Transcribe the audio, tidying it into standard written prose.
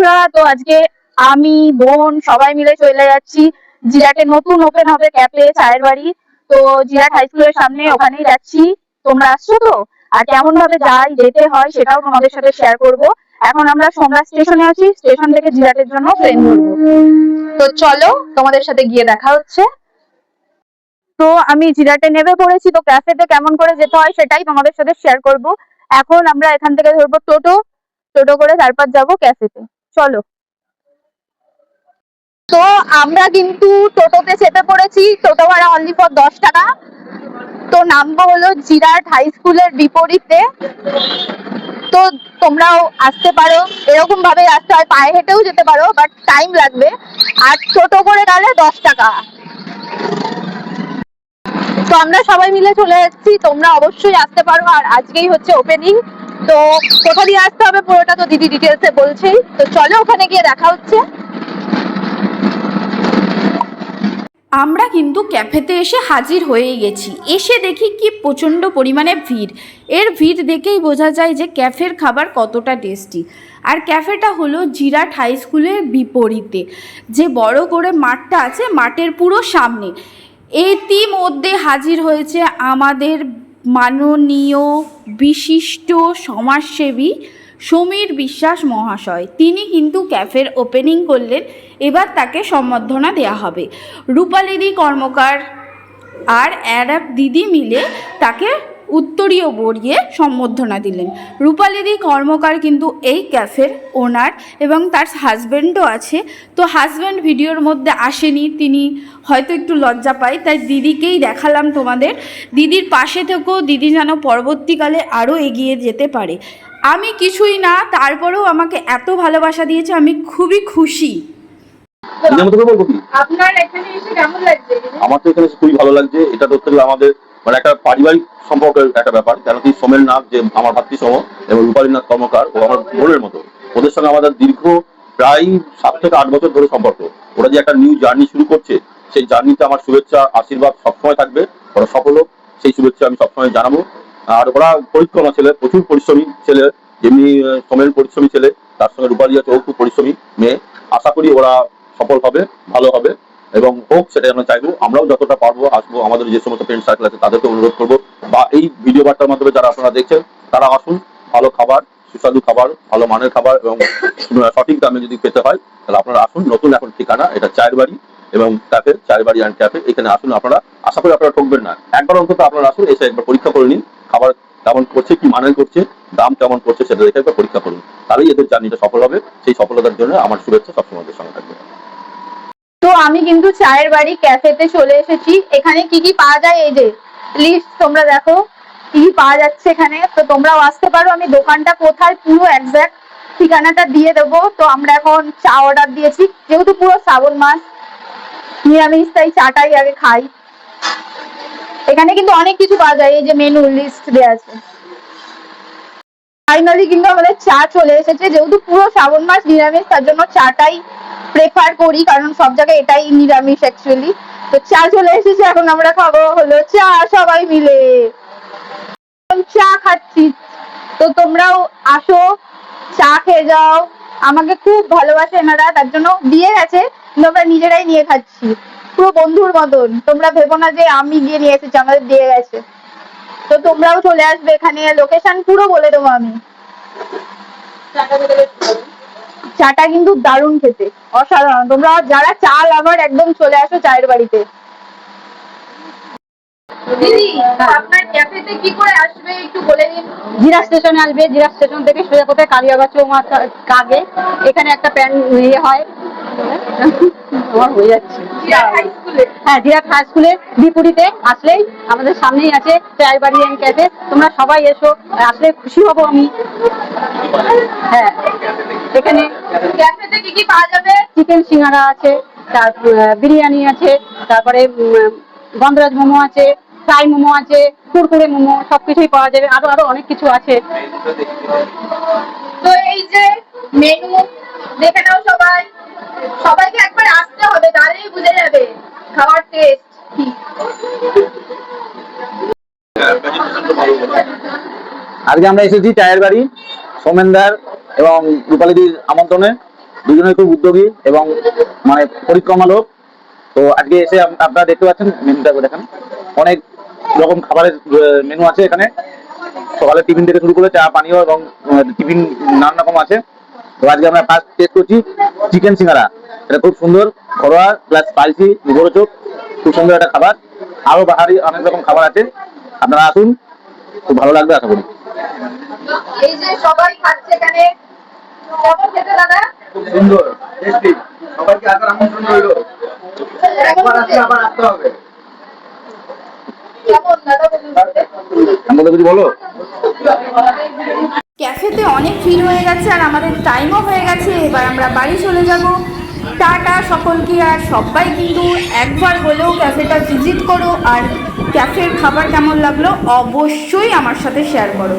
বন্ধুরা, তো আজকে আমি বোন সবাই মিলে চলে যাচ্ছি জিরাটে নতুন ওপেন হবে ক্যাফে চায়ের বাড়ি। তো জিরাট হাই স্কুলের সামনে ওখানেই যাচ্ছি। তোমরা আসছো তো? আর কেমন ভাবে যেতে হয় সেটাও তোমাদের সাথে শেয়ার করব। এখন আমরা সোমরা স্টেশনে আছি, স্টেশন থেকে জিরাটের জন্য ট্রেন ধরবো। তো চলো তোমাদের সাথে গিয়ে দেখা হচ্ছে। তো আমি জিরাটে নেমে পড়েছি, তো ক্যাফেতে কেমন করে যেতে হয় সেটাই তোমাদের সাথে শেয়ার করব। এখন আমরা এখান থেকে ধরবো টোটো, টোটো করে তারপর যাবো ক্যাফেতে। চলো। তো আমরা কিন্তু টোটোতে চেপে পড়েছি, টোটো ভাড়া অনলি ফর 10 টাকা। তো নামবো হলো জিরাট হাই স্কুলের বিপরীতে। তো তোমরাও আসতে পারো, এরকম ভাবে আসতে হয়, পায়ে হেঁটেও যেতে পারো, বাট টাইম লাগবে। আর টোটো করে গেলে 10 টাকা। তো আমরা সবাই মিলে চলে যাচ্ছি, তোমরা অবশ্যই আসতে পারো। আর আজকেই হচ্ছে ওপেনিং। তো কোথা দিয়ে আসতে হবে পুরোটা তো দিদি ডিটেলসে বলছেই। তো চলো ওখানে গিয়ে দেখা হচ্ছে। আমরা কিন্তু ক্যাফেতে এসে হাজির হয়ে গেছি। এসে দেখি কি প্রচণ্ড পরিমাণে ভিড়। এর ভিড় দেখেই বোঝা যায় যে ক্যাফের খাবার কতটা টেস্টি। আর ক্যাফেটা হলো জিরাট হাই স্কুলের বিপরীতে, যে বড় করে মাঠটা আছে, মাঠের পুরো সামনে। ইতিমধ্যে হাজির হয়েছে আমাদের মাননীয় বিশিষ্ট সমাজসেবী সমীর বিশ্বাস মহাশয়। তিনি কিন্তু ক্যাফের ওপেনিং করলেন। এবার তাকে সম্বর্ধনা দেওয়া হবে। রূপালিদি কর্মকার আর এক দিদি মিলে তাকে উত্তরীয় বরিয়ে সম্বর্ধনা দিলেন। রূপালিদি কর্মকার কিন্তু এই ক্যাফের ওনার এবং তার হাজব্যান্ডও আছে। তো হাজব্যান্ড ভিডিওর মধ্যে আসেনি, তিনি হয়তো একটু লজ্জা পায়, তাই দিদিকেই দেখালাম তোমাদের। দিদির পাশে থেকেও দিদি যেন পরবর্তীকালে আরও এগিয়ে যেতে পারে। আমি কিছুই না, তারপরেও আমাকে এত ভালোবাসা দিয়েছে, আমি খুবই খুশি। আপনার এখানে এসে কেমন লাগছে? আমার তো এখানে খুবই ভালো লাগছে। এটা ধরতে গেলে আমাদের মানে একটা পারিবারিক সম্পর্কের একটা ব্যাপার। কেন কি সোমের নাথ যে আমার ভাতৃসম এবং রূপালীনাথ কর্মকার ও আমার বোনের মতো, ওদের সঙ্গে আমাদের দীর্ঘ প্রায় 7 থেকে 8 বছর ধরে সম্পর্ক। ওরা যে একটা নিউ জার্নি শুরু করছে, সেই জার্নিতে আমার শুভেচ্ছা আশীর্বাদ সবসময় থাকবে। ওরা সফল হোক, সেই শুভেচ্ছা আমি সবসময় জানাবো। আর ওরা পরিশ্রমী ছেলে, প্রচুর পরিশ্রমী ছেলে। যেমনি সোমের পরিশ্রমী ছেলে, তার সঙ্গে রূপালী আছে, ও খুব পরিশ্রমী মেয়ে। আশা করি ওরা সফল হবে, ভালো হবে এবং হোক, সেটাই আমরা চাইবো। আমরাও যতটা পারবো আসবো। আমাদের যে সমস্ত ফ্রেন্ড সার্কেল আছে তাদেরকে অনুরোধ করবো, বা এই ভিডিও বার্তার মাধ্যমে যারা আপনারা দেখছেন তারা আসুন। ভালো খাবার, সুস্বাদু খাবার, ভালো মানের খাবার এবং সঠিক দামে যদি পেতে হয় তাহলে আপনারা আসুন। নতুন এখন ঠিকানা এটা চায়ের বাড়ি এবং ক্যাফে, চায়ের বাড়ি অ্যান্ড ক্যাফে। এখানে আসুন আপনারা, আশা করি আপনারা ঠকবেন না। একবার অন্তত আপনারা আসুন, এসে একবার পরীক্ষা করে নিন খাবার কেমন করছে, কি মানের করছে, দাম কেমন করছে, সেটা দেখে একবার পরীক্ষা করুন। তাহলেই এদের জার্নিটা সফল হবে। সেই সফলতার জন্য আমার শুভেচ্ছা সবসময় সঙ্গে থাকবে। তো আমি কিন্তু চায়ের বাড়ি ক্যাফেতে চলে এসেছি। এখানে কি কি পাওয়া যায় এই যে লিস্ট তোমরা দেখো কি কি পাওয়া যাচ্ছে এখানে। তো তোমরাও আসতে পারো। আমি দোকানটা কোথায় পুরো একজ্যাক্ট ঠিকানাটা দিয়ে দেবো। তো আমরা এখন চা অর্ডার দিয়েছি, যেহেতু পুরো শ্রাবণ মাস নিরামিষ, তাই চাটাই আগে খাই। এখানে কিন্তু অনেক কিছু পাওয়া যায়, এই যে মেনু লিস্ট দেওয়া আছে। ফাইনালি কিন্তু আমাদের চা চলে এসেছে। যেহেতু পুরো শ্রাবণ মাস নিরামিষ, তার জন্য চাটাই প্রেফার করি, কারণ সব জায়গায় এটাই নিরামিষ অ্যাকচুয়ালি। তো চা চলে এসেছে, এখন আমরা খাবো হলো চা সবাই মিলে। চা খাচ্ছি, তো তোমরাও আসো, চা খেয়ে যাও। আমাকে খুব ভালোবাসে এনারা, তার জন্য দিয়ে গেছে, কিন্তু আমরা নিজেরাই নিয়ে খাচ্ছি পুরো বন্ধুর মতন। তোমরা ভেবো না যে আমি গিয়ে নিয়ে এসেছি, আমাদের দিয়ে গেছে। তো তোমরাও চলে আসবে এখানে, লোকেশন পুরো বলে দেবো আমি। চাটা কিন্তু দারুণ খেতে, অসাধারণ। তোমরা যারা চা লাভার একদম চলে আসো চায়ের বাড়িতে। দিদি, আপনার ক্যাফেতে কি করে আসবে একটু বলে দিন। জিরা স্টেশনে আসবে, জিরা স্টেশন থেকে সোজা কোথায় কালিয়াগঞ্জ চৌমাথ কাগে এখানে একটা প্যান ইয়ে হয়, আমার হয়ে যাচ্ছে। হ্যাঁ, জিরাট হাই স্কুলের বিপরীতে আসলেই আমাদের সামনেই আছে চায়ের বাড়ি এন্ড ক্যাফে। তোমরা সবাই এসো, আসলে খুশি হব আমি। হ্যাঁ, এখানে ক্যাফেতে কি কি পাওয়া যাবে? চিকেন সিঙ্গারা আছে, তারপর বিরিয়ানি আছে, তারপরে গন্ধরাজ মোমো আছে, ফ্রাই মোমো আছে, কুরকুরে মোমো, সবকিছুই পাওয়া যাবে। আরো আরো অনেক কিছু আছে। তো এই যে মেনু দেখে নাও সবাই, সবাইকে একবার আসতে হবে, তাহলেই বুঝে যাবে খাবার টেস্ট কি। আজকে আমরা এসেছি চায়ের বাড়ি সোমেনদার এবং রূপালীদির আমন্ত্রণে। দুজনেই খুব উদ্যোগী এবং মানে পরিক্রমা লোক। তো আজকে এসে আপনারা দেখতে পাচ্ছেন মেনুটা দেখেন, অনেক রকম খাবারের মেনু আছে এখানে। সকালে টিফিন থেকে শুরু করে চা পানীয় এবং টিফিন নানান রকম আছে। তো আজকে আমরা ফার্স্ট টেস্ট করছি চিকেন সিঙ্গারা। এটা খুব সুন্দর, ঘরোয়া প্লাস স্পাইসি, মুখরোচক, খুব সুন্দর একটা খাবার। আরো বাহারি অনেক রকম খাবার আছে, আপনারা আসুন, খুব ভালো লাগবে আশা করি। এই যে সবাই খাচ্ছে এখানে, কেমন খেতে দাদা? খুব সুন্দর, টেস্টি, সবাইকে আসার আমন্ত্রণ রইল। একবার আসলে আবার আসতে হবে। কেমন দাদা বলুন? আমাদের কিছু বলো। ক্যাফেতে অনেক ভিড় হয়ে গেছে আর আমাদের টাইমও হয়ে গেছে, এবার আমরা বাড়ি চলে যাব। টাটা সকলকে, আর সবাই কিন্তু একবার হলেও ক্যাফেটা ভিজিট করো, আর ক্যাফের খাবার কেমন লাগলো অবশ্যই আমার সাথে শেয়ার করো।